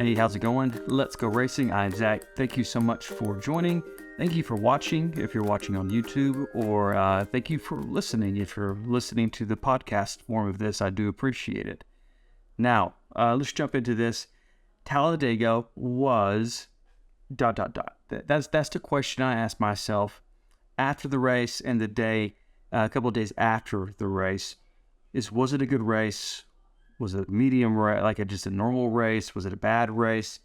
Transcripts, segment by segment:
Hey, how's it going? Let's go racing. I'm Zach. Thank you so much for joining. Thank you for watching if you're watching on YouTube, or thank you for listening if you're listening to the podcast form of this. I do appreciate it. Now, let's jump into this. Talladega was ... That's the question I asked myself after the race and the day, a couple of days after the race, was it a good race? Was it a medium race, like just a normal race? Was it a bad race?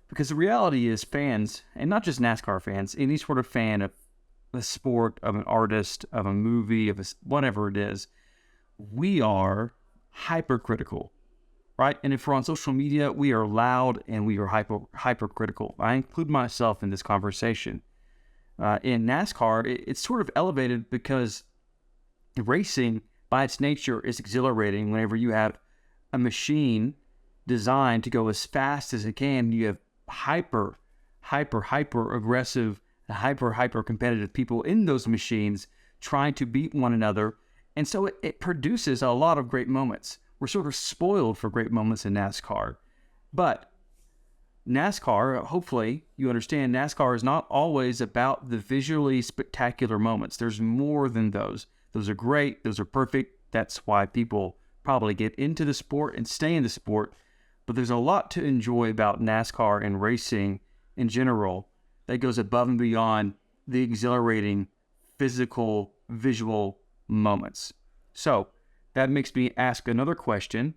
Because the reality is fans, and not just NASCAR fans, any sort of fan of a sport, of an artist, of a movie, whatever it is, we are hypercritical, right? And if we're on social media, we are loud and we are hypercritical. I include myself in this conversation. In NASCAR, it's sort of elevated because racing, by its nature, is exhilarating. Whenever you have a machine designed to go as fast as it can, you have hyper aggressive, hyper competitive people in those machines trying to beat one another. And so it produces a lot of great moments. We're sort of spoiled for great moments in NASCAR. But NASCAR, hopefully you understand, NASCAR is not always about the visually spectacular moments. There's more than those. Those are great. Those are perfect. That's why people probably get into the sport and stay in the sport. But there's a lot to enjoy about NASCAR and racing in general that goes above and beyond the exhilarating physical, visual moments. So that makes me ask another question.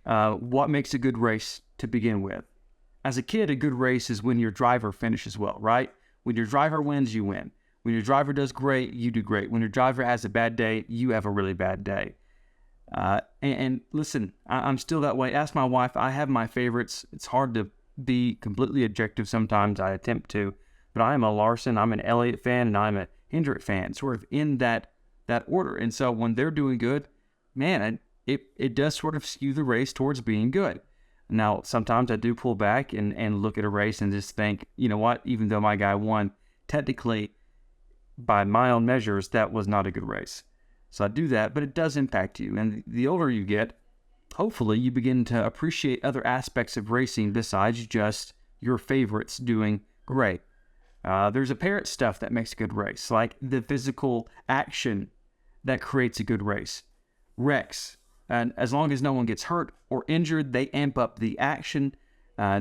What makes a good race to begin with? As a kid, a good race is when your driver finishes well, right? When your driver wins, you win. When your driver does great, you do great. When your driver has a bad day, you have a really bad day. And listen, I'm still that way. Ask my wife. I have my favorites. It's hard to be completely objective sometimes. I attempt to. But I am a Larson, I'm an Elliott fan, and I'm a Hendrick fan, sort of in that order. And so when they're doing good, man, it does sort of skew the race towards being good. Now, sometimes I do pull back and look at a race and just think, you know what, even though my guy won, technically, by my own measures, that was not a good race. So I do that, but it does impact you. And the older you get, hopefully you begin to appreciate other aspects of racing besides just your favorites doing great. There's apparent stuff that makes a good race, like the physical action that creates a good race. Wrecks. And as long as no one gets hurt or injured, they amp up the action.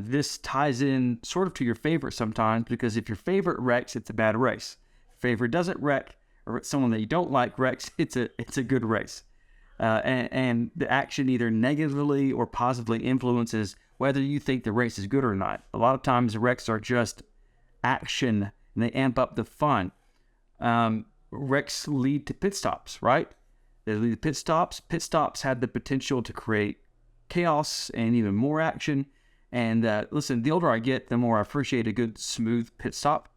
This ties in sort of to your favorite sometimes, because if your favorite wrecks, it's a bad race. Favorite doesn't wreck, or it's someone that you don't like wrecks, it's a good race. And the action either negatively or positively influences whether you think the race is good or not. A lot of times the wrecks are just action, and they amp up the fun. Wrecks lead to pit stops, right? They lead to pit stops. Pit stops have the potential to create chaos and even more action. And listen, the older I get, the more I appreciate a good, smooth pit stop.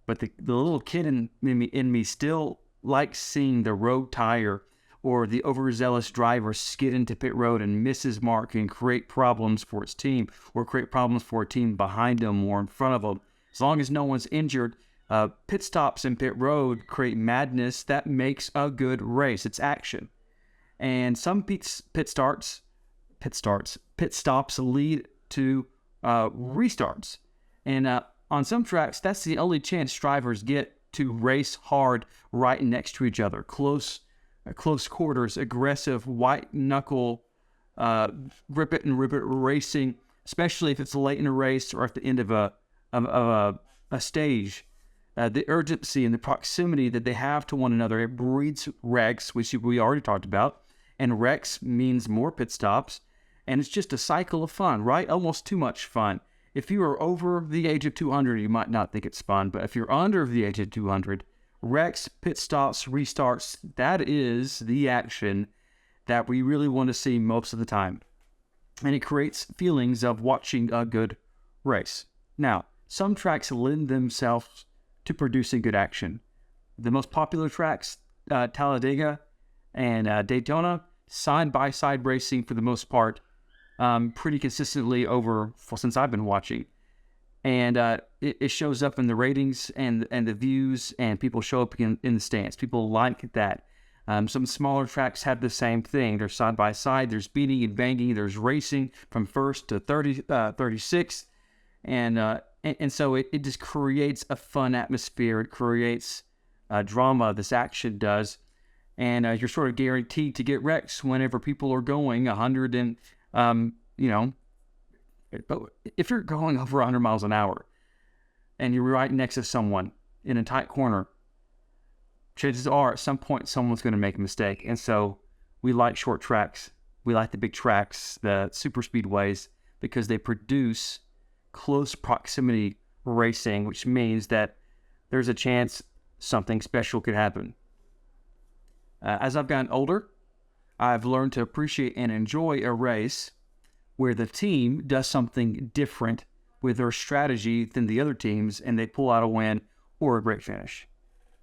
But the little kid in me still likes seeing the rogue tire or the overzealous driver skid into pit road and miss his mark and create problems for his team, or create problems for a team behind him or in front of him. As long as no one's injured, pit stops in pit road create madness that makes a good race. It's action. And some pit stops lead to restarts. And on some tracks, that's the only chance drivers get to race hard right next to each other. Close quarters, aggressive, white knuckle, rip it and rip it racing, especially if it's late in a race or at the end of a stage. The urgency and the proximity that they have to one another, it breeds wrecks, which we already talked about. And wrecks means more pit stops. And it's just a cycle of fun, right? Almost too much fun. If you are over the age of 200, you might not think it's fun. But if you're under the age of 200, wrecks, pit stops, restarts, that is the action that we really want to see most of the time. And it creates feelings of watching a good race. Now, some tracks lend themselves to producing good action. The most popular tracks, Talladega and Daytona, side-by-side racing for the most part, pretty consistently since I've been watching. And it shows up in the ratings and the views, and people show up in the stands. People like that. Some smaller tracks have the same thing. They're side by side. There's beating and banging. There's racing from first to 36th. And so it just creates a fun atmosphere. It creates drama, this action does. And you're sort of guaranteed to get wrecks whenever people are going 100 and, but if you're going over 100 miles an hour and you're right next to someone in a tight corner, chances are at some point someone's going to make a mistake. And so we like short tracks. We like the big tracks, the super speedways, because they produce close proximity racing, which means that there's a chance something special could happen. As I've gotten older, I've learned to appreciate and enjoy a race where the team does something different with their strategy than the other teams, and they pull out a win or a great finish.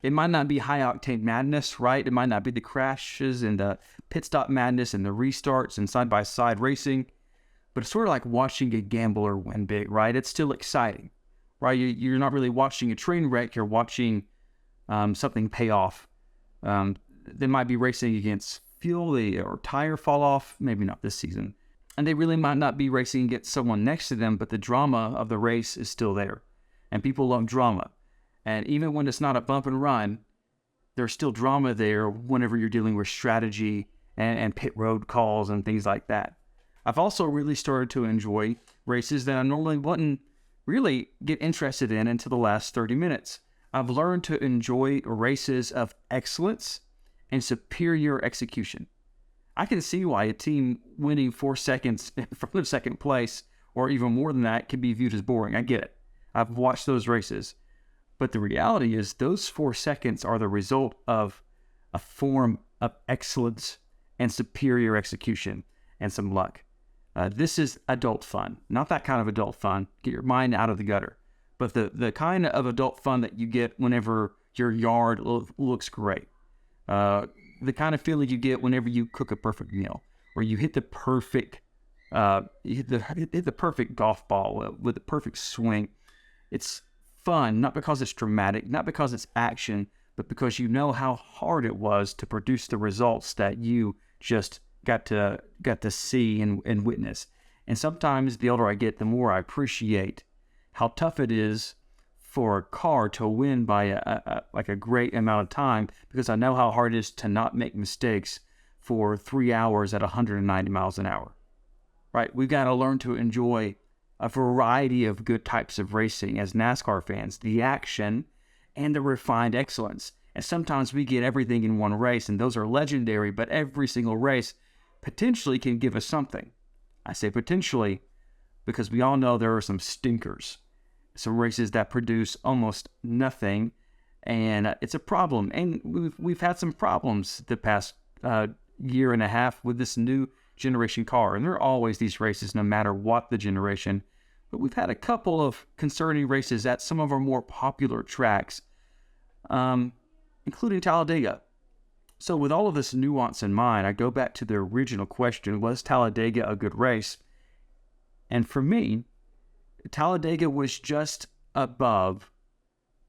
It might not be high-octane madness, right? It might not be the crashes and the pit stop madness and the restarts and side-by-side racing, but it's sort of like watching a gambler win big, right? It's still exciting, right? You're not really watching a train wreck. You're watching something pay off. They might be racing against fuel or tire fall off, maybe not this season. And they really might not be racing against someone next to them, but the drama of the race is still there. And people love drama. And even when it's not a bump and run, there's still drama there whenever you're dealing with strategy and pit road calls and things like that. I've also really started to enjoy races that I normally wouldn't really get interested in until the last 30 minutes. I've learned to enjoy races of excellence and superior execution. I can see why a team winning 4 seconds from second place, or even more than that, can be viewed as boring. I get it. I've watched those races. But the reality is those 4 seconds are the result of a form of excellence and superior execution and some luck. This is adult fun. Not that kind of adult fun. Get your mind out of the gutter. But the kind of adult fun that you get whenever your yard looks great. The kind of feeling you get whenever you cook a perfect meal, or you hit the perfect, hit the perfect golf ball with the perfect swing. It's fun, not because it's dramatic, not because it's action, but because you know how hard it was to produce the results that you just got to see and witness. And sometimes the older I get, the more I appreciate how tough it is for a car to win by a great amount of time, because I know how hard it is to not make mistakes for 3 hours at 190 miles an hour, right? We've got to learn to enjoy a variety of good types of racing as NASCAR fans, the action and the refined excellence. And sometimes we get everything in one race, and those are legendary, but every single race potentially can give us something. I say potentially because we all know there are some stinkers. Some races that produce almost nothing, and it's a problem. And we've had some problems the past year and a half with this new generation car. And there are always these races, no matter what the generation. But we've had a couple of concerning races at some of our more popular tracks, including Talladega. So with all of this nuance in mind, I go back to the original question: was Talladega a good race? And for me, Talladega was just above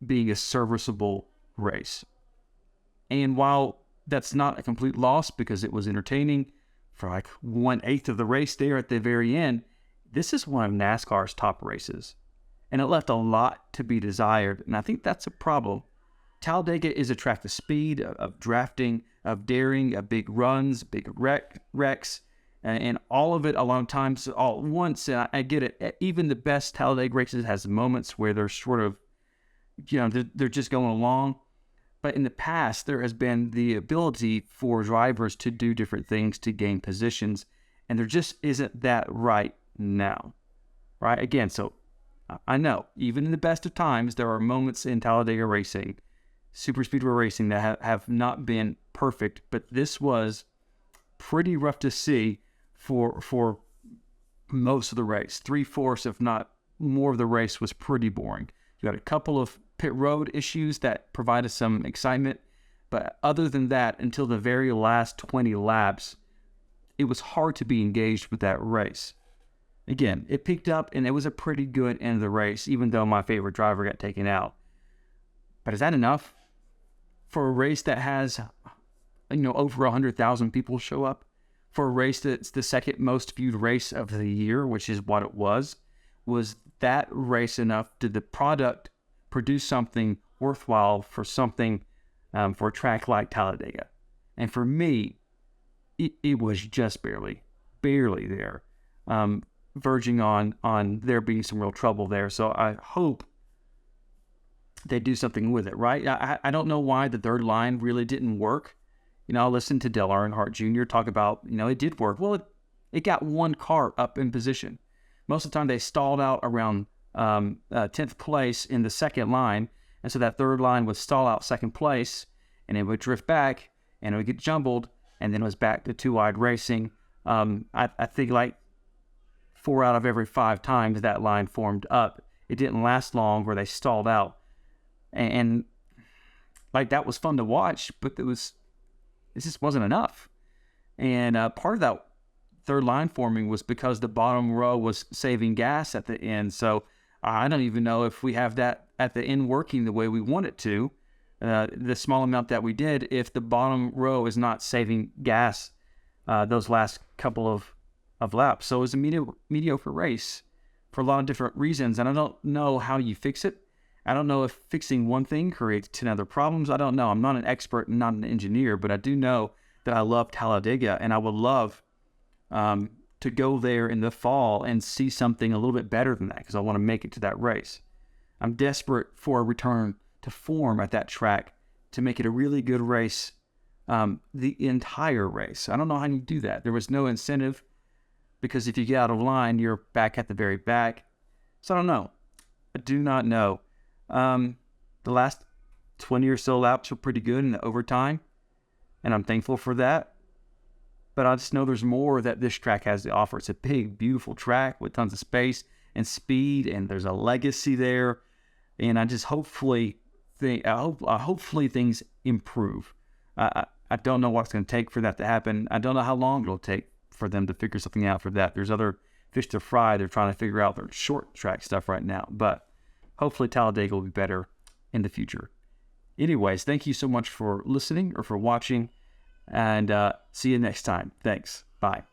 being a serviceable race. And while that's not a complete loss, because it was entertaining for like 1/8 of the race there at the very end, this is one of NASCAR's top races. And it left a lot to be desired. And I think that's a problem. Talladega is a track of speed, of drafting, of daring, of big runs, big wrecks, and all of it a lot of times all at once. And I get it. Even the best Talladega races has moments where they're sort of, they're just going along. But in the past, there has been the ability for drivers to do different things to gain positions, and there just isn't that right now, right? Again, so I know, even in the best of times, there are moments in Talladega racing, super speedway racing, that have not been perfect, but this was pretty rough to see for most of the race. 3/4, if not more of the race, was pretty boring. You had a couple of pit road issues that provided some excitement, but other than that, until the very last 20 laps, it was hard to be engaged with that race. Again, it picked up, and it was a pretty good end of the race, even though my favorite driver got taken out. But is that enough for a race that has over 100,000 people show up for a race that's the second most viewed race of the year, which is what it was that race enough? Did the product produce something worthwhile for something, for a track like Talladega? And for me, it was just barely there, verging on there being some real trouble there. So I hope they do something with it, right? I don't know why the third line really didn't work. I listened to Dale Earnhardt Jr. talk about, it did work. Well, it got one car up in position. Most of the time they stalled out around 10th place in the second line. And so that third line would stall out second place, and it would drift back, and it would get jumbled, and then it was back to two-wide racing. I think like 4 out of every 5 times that line formed up. It didn't last long where they stalled out. And like that was fun to watch, but it just wasn't enough. And part of that third line forming was because the bottom row was saving gas at the end. So I don't even know if we have that at the end working the way we want it to. The small amount that we did, if the bottom row is not saving gas those last couple of laps. So it was a mediocre race for a lot of different reasons. And I don't know how you fix it. I don't know if fixing one thing creates 10 other problems. I don't know. I'm not an expert and not an engineer, but I do know that I love Talladega, and I would love to go there in the fall and see something a little bit better than that, because I want to make it to that race. I'm desperate for a return to form at that track to make it a really good race, the entire race. I don't know how you do that. There was no incentive, because if you get out of line, you're back at the very back. So I don't know. I do not know. The last 20 or so laps were pretty good in the overtime, and I'm thankful for that. But I just know there's more that this track has to offer. It's a big, beautiful track with tons of space and speed, and there's a legacy there. And I just hopefully things improve. I don't know what's going to take for that to happen. I don't know how long it'll take for them to figure something out for that. There's other fish to fry. They're trying to figure out their short track stuff right now. But hopefully Talladega will be better in the future. Anyways, thank you so much for listening or for watching, and see you next time. Thanks. Bye.